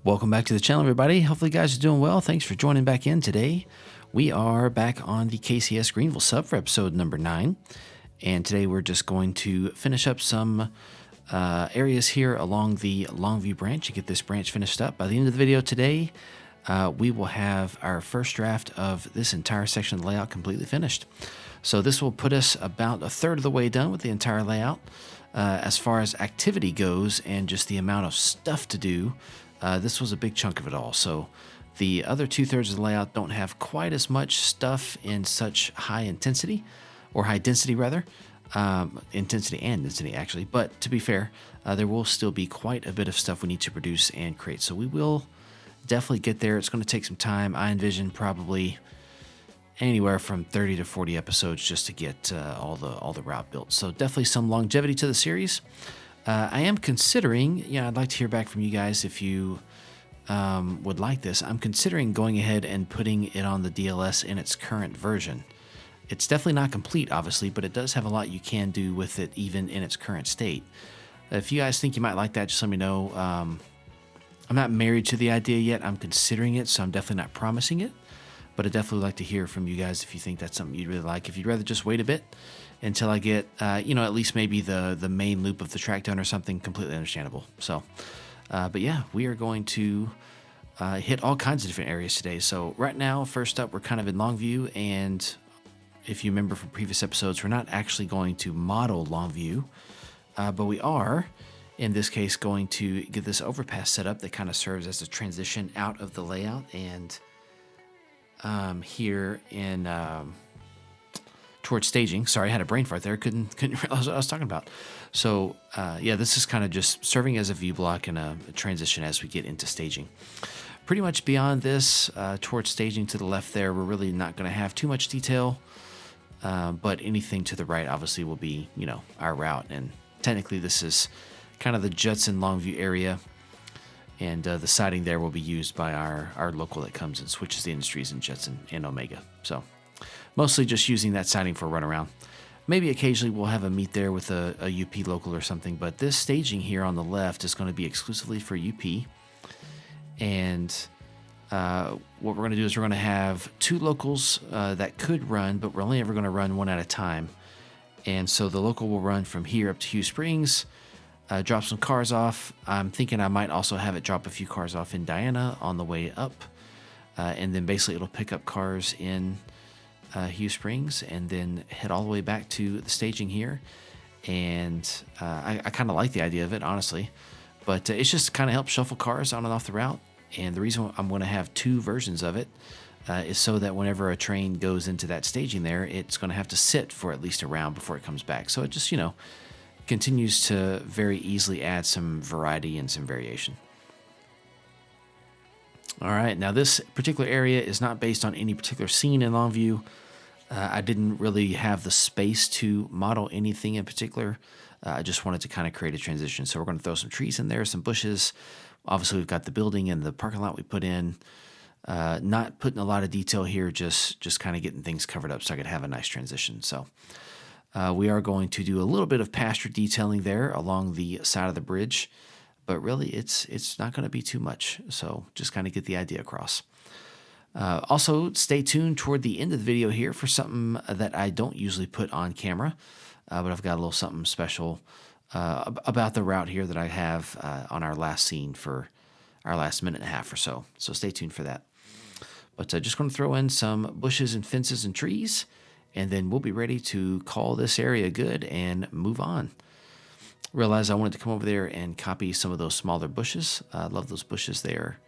Welcome back to the channel, everybody. Hopefully you guys are doing well. Thanks for joining back in today. We are back on the KCS Greenville Sub for episode number 9. And today we're just going to finish up some areas here along the Longview branch and get this branch finished up. By the end of the video today, we will have our first draft of this entire section of the layout completely finished. So this will put us about a third of the way done with the entire layout. As far as activity goes and just the amount of stuff to do, this was a big chunk of it all. So the other 2/3 of the layout don't have quite as much stuff in such high intensity, or high density rather, intensity and density actually. But to be fair, there will still be quite a bit of stuff we need to produce and create. So we will definitely get there. It's going to take some time. I envision probably anywhere from 30 to 40 episodes just to get all the route built. So definitely some longevity to the series. I am considering, I'd like to hear back from you guys if you would like this. I'm considering going ahead and putting it on the DLS in its current version. It's definitely not complete, obviously, but it does have a lot you can do with it even in its current state. If you guys think you might like that, just let me know. I'm not married to the idea yet. I'm considering it, so I'm definitely not promising it. But I'd definitely like to hear from you guys if you think that's something you'd really like. If you'd rather just wait a bit until I get, at least maybe the main loop of the track done or something, completely understandable. So, but yeah, we are going to hit all kinds of different areas today. So right now, first up, we're kind of in Longview. And if you remember from previous episodes, we're not actually going to model Longview, but we are, in this case, going to get this overpass set up that kind of serves as a transition out of the layout. And here in towards staging. Sorry, I had a brain fart there. Couldn't realize what I was talking about. So this is kind of just serving as a view block and a transition as we get into staging. Pretty much beyond this, towards staging to the left there, we're really not going to have too much detail. But anything to the right obviously will be, our route. And technically this is kind of the Judson Longview area. And the siding there will be used by our local that comes and switches the industries in Judson and Omega. So mostly just using that siding for a runaround. Maybe occasionally we'll have a meet there with a UP local or something. But this staging here on the left is going to be exclusively for UP. And what we're going to do is we're going to have 2 locals that could run, but we're only ever going to run one at a time. And so the local will run from here up to Hugh Springs, drop some cars off. I'm thinking I might also have it drop a few cars off in Diana on the way up. And then basically it'll pick up cars in Hugh Springs and then head all the way back to the staging here. And I kind of like the idea of it, honestly. But it's just kind of help shuffle cars on and off the route. And the reason I'm going to have 2 versions of it is so that whenever a train goes into that staging there, it's going to have to sit for at least a round before it comes back. So it just, continues to very easily add some variety and some variation. All right, now this particular area is not based on any particular scene in Longview. I didn't really have the space to model anything in particular. I just wanted to kind of create a transition. So we're going to throw some trees in there, some bushes. Obviously, we've got the building and the parking lot we put in. Not putting a lot of detail here, just kind of getting things covered up so I could have a nice transition. So we are going to do a little bit of pasture detailing there along the side of the bridge, but really it's not going to be too much. So just kind of get the idea across. Also, stay tuned toward the end of the video here for something that I don't usually put on camera, but I've got a little something special about the route here that I have on our last scene for our last minute and a half or so. So stay tuned for that. But just going to throw in some bushes and fences and trees, and then we'll be ready to call this area good and move on. Realized I wanted to come over there and copy some of those smaller bushes. I love those bushes. They are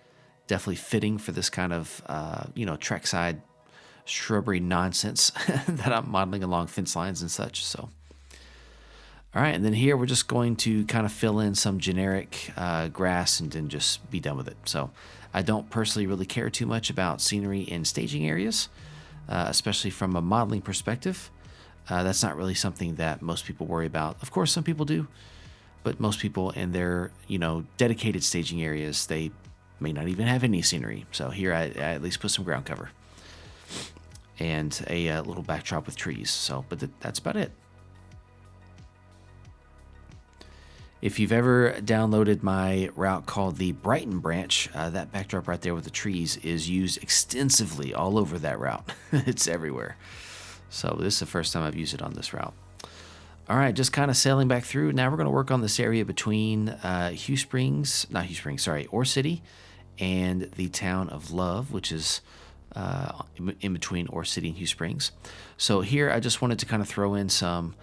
definitely fitting for this kind of, trackside shrubbery nonsense that I'm modeling along fence lines and such. So, all right, and then here we're just going to kind of fill in some generic grass and then just be done with it. So I don't personally really care too much about scenery in staging areas. Especially from a modeling perspective. That's not really something that most people worry about. Of course, some people do, but most people in their, dedicated staging areas, they may not even have any scenery. So here I at least put some ground cover and a little backdrop with trees. So, but that's about it. If you've ever downloaded my route called the Brighton branch, that backdrop right there with the trees is used extensively all over that route. It's everywhere. So this is the first time I've used it on this route. All right, just kind of sailing back through. Now we're going to work on this area between Ore City and the town of Love, which is in between Ore City and Hugh Springs. So here I just wanted to kind of throw in some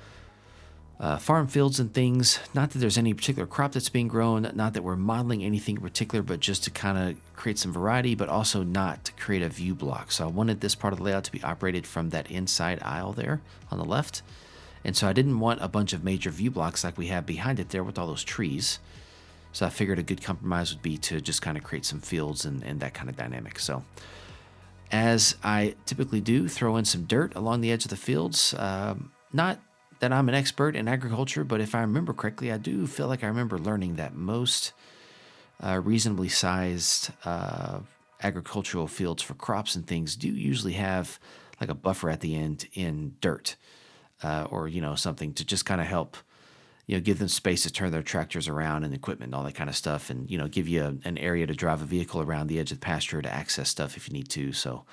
farm fields and things. Not that there's any particular crop that's being grown, not that we're modeling anything in particular, but just to kind of create some variety, but also not to create a view block. So I wanted this part of the layout to be operated from that inside aisle there on the left. And so I didn't want a bunch of major view blocks like we have behind it there with all those trees. So I figured a good compromise would be to just kind of create some fields and that kind of dynamic. So as I typically do, throw in some dirt along the edge of the fields. Not that I'm an expert in agriculture, but if I remember correctly, I do feel like I remember learning that most reasonably sized agricultural fields for crops and things do usually have like a buffer at the end in dirt or, something to just kind of help, give them space to turn their tractors around and equipment and all that kind of stuff and, give you an area to drive a vehicle around the edge of the pasture to access stuff if you need to. So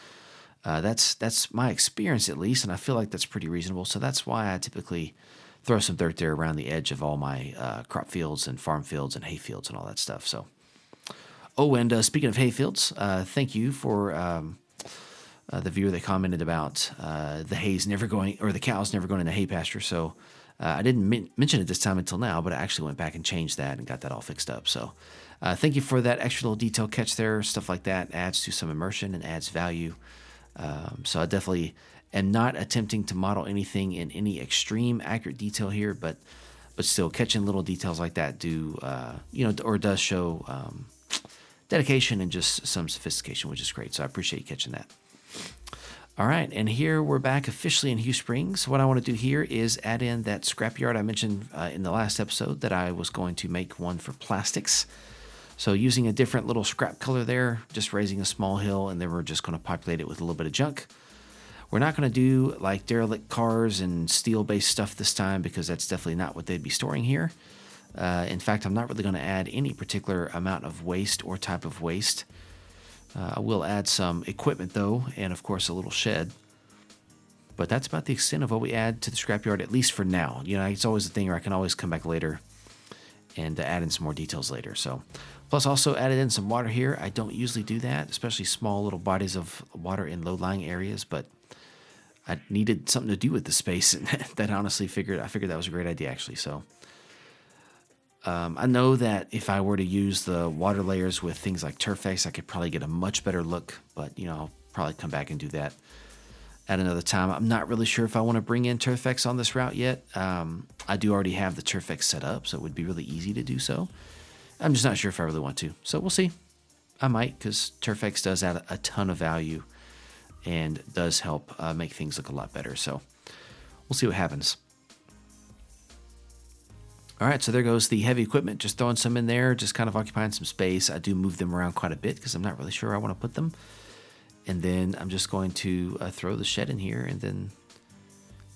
that's my experience at least, and I feel like that's pretty reasonable. So that's why I typically throw some dirt there around the edge of all my crop fields and farm fields and hay fields and all that stuff. So, and speaking of hay fields, thank you for the viewer that commented about the hay's never going, or the cows never going in the hay pasture. So I didn't mention it this time until now, but I actually went back and changed that and got that all fixed up. So thank you for that extra little detail catch there. Stuff like that adds to some immersion and adds value. So I definitely am not attempting to model anything in any extreme accurate detail here, but still catching little details like that does show dedication and just some sophistication, which is great. So I appreciate you catching that. All right, and here we're back officially in Hugh Springs. What I want to do here is add in that scrapyard I mentioned in the last episode that I was going to make one for plastics. So using a different little scrap color there, just raising a small hill, and then we're just going to populate it with a little bit of junk. We're not going to do like derelict cars and steel-based stuff this time because that's definitely not what they'd be storing here. In fact, I'm not really going to add any particular amount of waste or type of waste. I will add some equipment though, and of course a little shed. But that's about the extent of what we add to the scrapyard, at least for now. It's always a thing where I can always come back later and add in some more details later. So, plus also added in some water here. I don't usually do that, especially small little bodies of water in low-lying areas, but I needed something to do with the space, and that honestly I figured that was a great idea actually. So I know that if I were to use the water layers with things like Turfex, I could probably get a much better look, but I'll probably come back and do that at another time. I'm not really sure if I want to bring in Turfex on this route yet. I do already have the Turfex set up, so it would be really easy to do so. I'm just not sure if I really want to. So we'll see. I might, because Turfex does add a ton of value and does help make things look a lot better. So we'll see what happens. All right, so there goes the heavy equipment. Just throwing some in there, just kind of occupying some space. I do move them around quite a bit because I'm not really sure where I want to put them. And then I'm just going to throw the shed in here, and then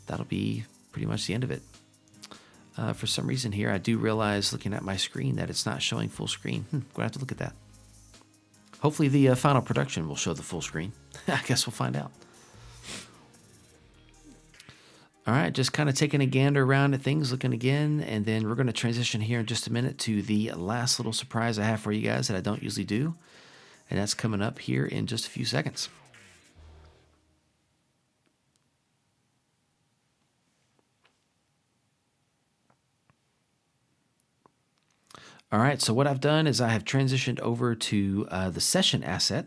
that'll be pretty much the end of it. For some reason here, I do realize looking at my screen that it's not showing full screen. Going to have to look at that. Hopefully the final production will show the full screen. I guess we'll find out. All right, just kind of taking a gander around at things, looking again, and then we're going to transition here in just a minute to the last little surprise I have for you guys that I don't usually do, and that's coming up here in just a few seconds. All right, so what I've done is I have transitioned over to the session asset,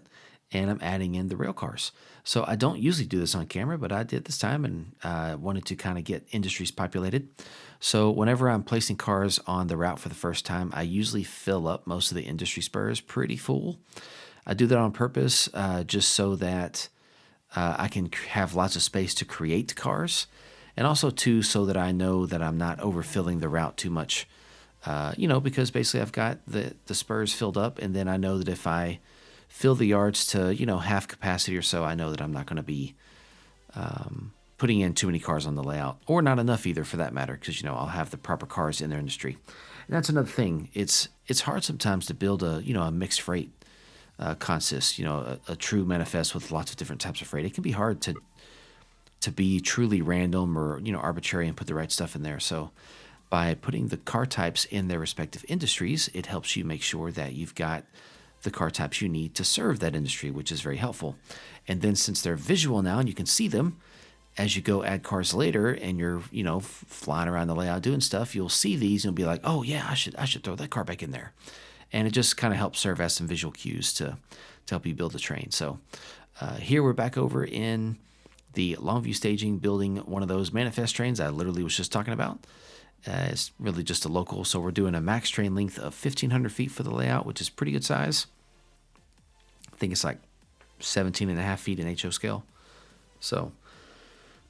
and I'm adding in the rail cars. So I don't usually do this on camera, but I did this time and wanted to kind of get industries populated. So whenever I'm placing cars on the route for the first time, I usually fill up most of the industry spurs pretty full. I do that on purpose just so that I can have lots of space to create cars, and also too so that I know that I'm not overfilling the route too much. Because basically I've got the spurs filled up, and then I know that if I fill the yards to, half capacity or so, I know that I'm not going to be putting in too many cars on the layout, or not enough either for that matter, because I'll have the proper cars in their industry. And that's another thing. It's hard sometimes to build a mixed freight consist, a true manifest with lots of different types of freight. It can be hard to be truly random or arbitrary and put the right stuff in there. So by putting the car types in their respective industries, it helps you make sure that you've got the car types you need to serve that industry, which is very helpful. And then since they're visual now and you can see them, as you go add cars later and you're, flying around the layout doing stuff, you'll see these and you'll be like, oh yeah, I should throw that car back in there. And it just kind of helps serve as some visual cues to help you build the train. So here we're back over in the Longview staging, building one of those manifest trains I literally was just talking about. It's really just a local, so we're doing a max train length of 1,500 feet for the layout, which is pretty good size. I think it's like 17 and a half feet in HO scale. So,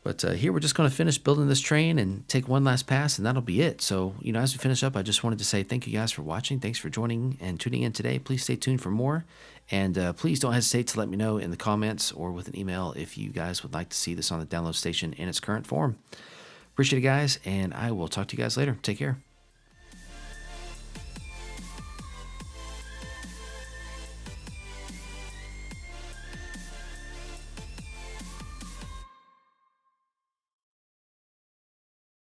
but here we're just going to finish building this train and take one last pass, and that'll be it. So, as we finish up, I just wanted to say thank you guys for watching. Thanks for joining and tuning in today. Please stay tuned for more, and please don't hesitate to let me know in the comments or with an email if you guys would like to see this on the download station in its current form. Appreciate it, guys, and I will talk to you guys later. Take care.